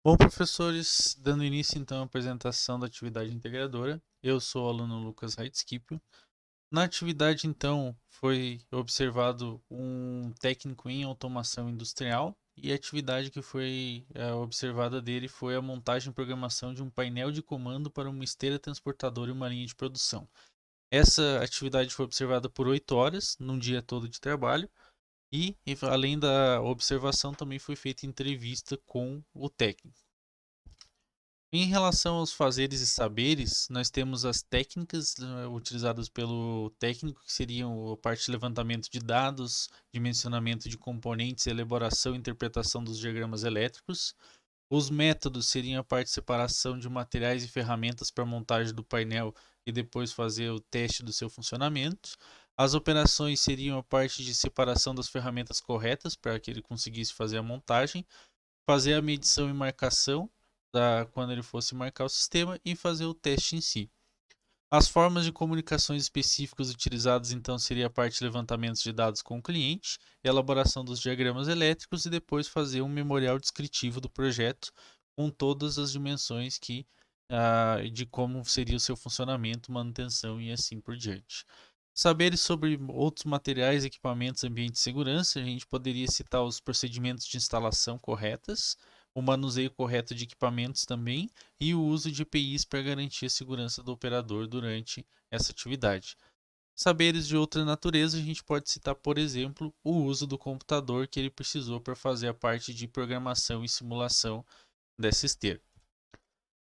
Bom, professores, dando início então à apresentação da atividade integradora, eu sou o aluno Lucas Heitzkipio. Na atividade, então, foi observado um técnico em automação industrial e a atividade que foi observada dele foi a montagem e programação de um painel de comando para uma esteira transportadora e uma linha de produção. Essa atividade foi observada por 8 horas, num dia todo de trabalho, e além da observação, também foi feita entrevista com o técnico. Em relação aos fazeres e saberes, nós temos as técnicas utilizadas pelo técnico, que seriam a parte de levantamento de dados, dimensionamento de componentes, elaboração e interpretação dos diagramas elétricos. Os métodos seriam a parte de separação de materiais e ferramentas para montagem do painel e depois fazer o teste do seu funcionamento. As operações seriam a parte de separação das ferramentas corretas para que ele conseguisse fazer a montagem, fazer a medição e marcação quando ele fosse marcar o sistema e fazer o teste em si. As formas de comunicações específicas utilizadas então seria a parte de levantamento de dados com o cliente, elaboração dos diagramas elétricos e depois fazer um memorial descritivo do projeto com todas as dimensões de como seria o seu funcionamento, manutenção e assim por diante. Saberes sobre outros materiais, equipamentos, ambiente de segurança, a gente poderia citar os procedimentos de instalação corretas, o manuseio correto de equipamentos também e o uso de EPIs para garantir a segurança do operador durante essa atividade. Saberes de outra natureza, a gente pode citar, por exemplo, o uso do computador que ele precisou para fazer a parte de programação e simulação dessa esteira.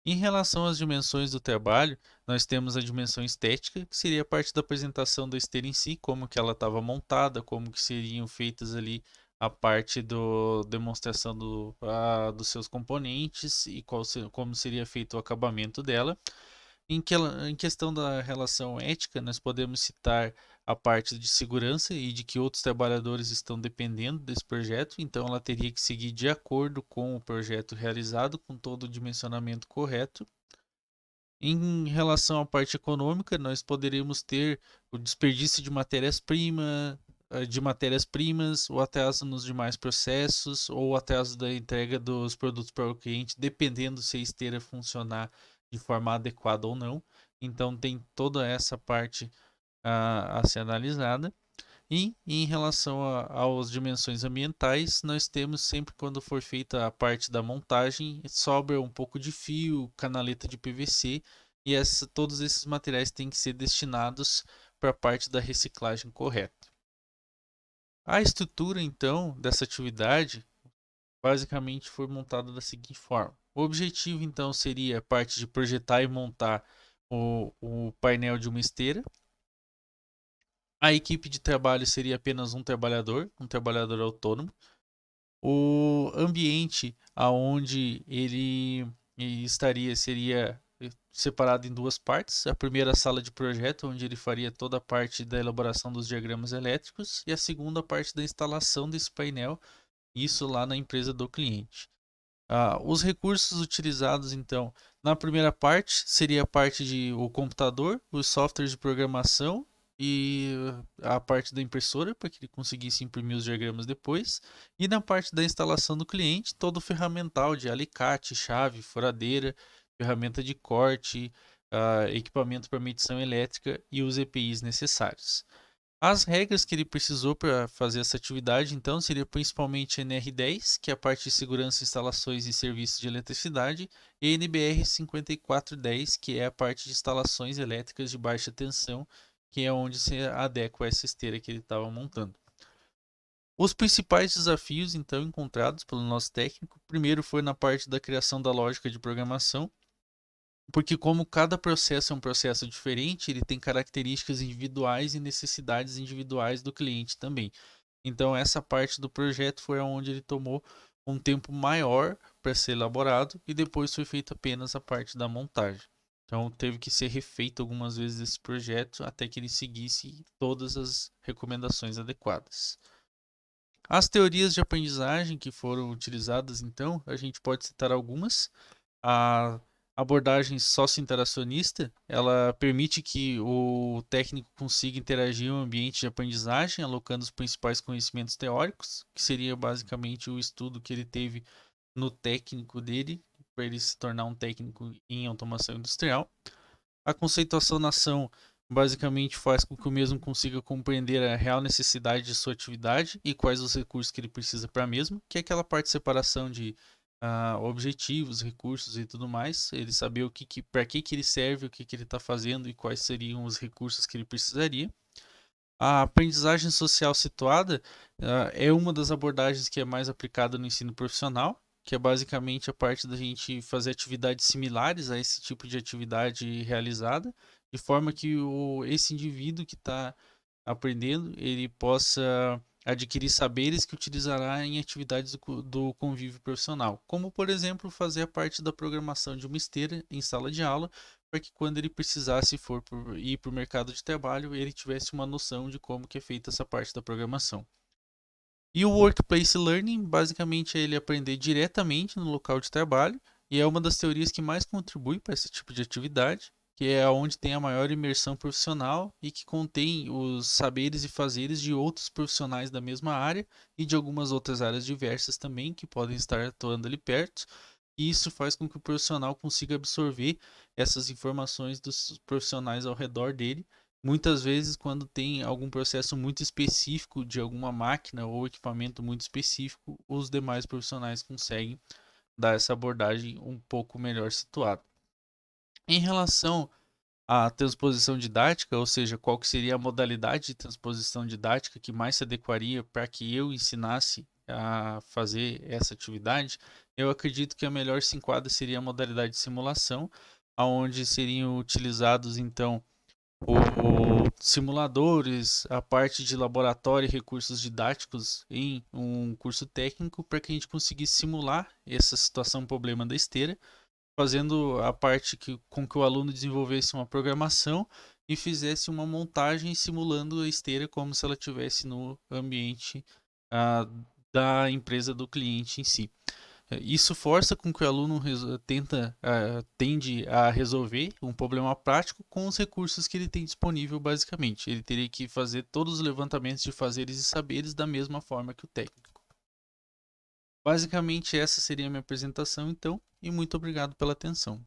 Em relação às dimensões do trabalho, nós temos a dimensão estética, que seria a parte da apresentação da esteira em si, como que ela estava montada, como que seriam feitas ali a parte do demonstração dos seus componentes e como seria feito o acabamento dela. Em questão da relação ética, nós podemos citar a parte de segurança e de que outros trabalhadores estão dependendo desse projeto, então ela teria que seguir de acordo com o projeto realizado, com todo o dimensionamento correto. Em relação à parte econômica, nós poderíamos ter o desperdício de matérias-primas, o atraso nos demais processos, ou o atraso da entrega dos produtos para o cliente, dependendo se a esteira funcionar de forma adequada ou não. Então tem toda essa parte a ser analisada. E em relação às dimensões ambientais, nós temos sempre quando for feita a parte da montagem, sobra um pouco de fio, canaleta de PVC, e todos esses materiais têm que ser destinados para a parte da reciclagem correta. A estrutura, então, dessa atividade basicamente foi montada da seguinte forma. O objetivo, então, seria a parte de projetar e montar o painel de uma esteira. A equipe de trabalho seria apenas um trabalhador autônomo. O ambiente aonde ele estaria seria separado em duas partes. A primeira sala de projeto, onde ele faria toda a parte da elaboração dos diagramas elétricos, e a segunda parte da instalação desse painel, isso lá na empresa do cliente. Os recursos utilizados, então, na primeira parte seria a parte de o computador, os softwares de programação e a parte da impressora para que ele conseguisse imprimir os diagramas depois. E na parte da instalação do cliente, todo o ferramental de alicate, chave, furadeira, ferramenta de corte, equipamento para medição elétrica e os EPIs necessários. As regras que ele precisou para fazer essa atividade, então, seria principalmente NR10, que é a parte de segurança, instalações e serviços de eletricidade, e NBR 5410, que é a parte de instalações elétricas de baixa tensão, que é onde se adequa a essa esteira que ele estava montando. Os principais desafios, então, encontrados pelo nosso técnico, primeiro foi na parte da criação da lógica de programação, porque como cada processo é um processo diferente, ele tem características individuais e necessidades individuais do cliente também. Então essa parte do projeto foi onde ele tomou um tempo maior para ser elaborado e depois foi feita apenas a parte da montagem. Então teve que ser refeito algumas vezes esse projeto até que ele seguisse todas as recomendações adequadas. As teorias de aprendizagem que foram utilizadas, então, a gente pode citar algumas. A abordagem socio-interacionista, ela permite que o técnico consiga interagir em um ambiente de aprendizagem, alocando os principais conhecimentos teóricos, que seria basicamente o estudo que ele teve no técnico dele, para ele se tornar um técnico em automação industrial. A conceituação na ação basicamente faz com que o mesmo consiga compreender a real necessidade de sua atividade e quais os recursos que ele precisa para a mesma, que é aquela parte de separação de objetivos, recursos e tudo mais, ele saber para que ele serve, o que ele está fazendo e quais seriam os recursos que ele precisaria. A aprendizagem social situada é uma das abordagens que é mais aplicada no ensino profissional, que é basicamente a parte da gente fazer atividades similares a esse tipo de atividade realizada, de forma que esse indivíduo que está aprendendo, ele possa adquirir saberes que utilizará em atividades do convívio profissional, como por exemplo fazer a parte da programação de uma esteira em sala de aula, para que quando ele precisasse ir para o mercado de trabalho, ele tivesse uma noção de como que é feita essa parte da programação. E o Workplace Learning, basicamente, é ele aprender diretamente no local de trabalho, e é uma das teorias que mais contribui para esse tipo de atividade, que é onde tem a maior imersão profissional e que contém os saberes e fazeres de outros profissionais da mesma área e de algumas outras áreas diversas também, que podem estar atuando ali perto. E isso faz com que o profissional consiga absorver essas informações dos profissionais ao redor dele. Muitas vezes, quando tem algum processo muito específico de alguma máquina ou equipamento muito específico, os demais profissionais conseguem dar essa abordagem um pouco melhor situada. Em relação à transposição didática, ou seja, qual que seria a modalidade de transposição didática que mais se adequaria para que eu ensinasse a fazer essa atividade, eu acredito que a melhor se enquadra seria a modalidade de simulação, onde seriam utilizados então simuladores, a parte de laboratório e recursos didáticos em um curso técnico para que a gente conseguisse simular essa situação problema da esteira, fazendo a parte com que o aluno desenvolvesse uma programação e fizesse uma montagem simulando a esteira como se ela estivesse no ambiente ah, da empresa do cliente em si. Isso força com que o aluno tende a resolver um problema prático com os recursos que ele tem disponível, basicamente. Ele teria que fazer todos os levantamentos de fazeres e saberes da mesma forma que o técnico. Basicamente, essa seria a minha apresentação, então, e muito obrigado pela atenção.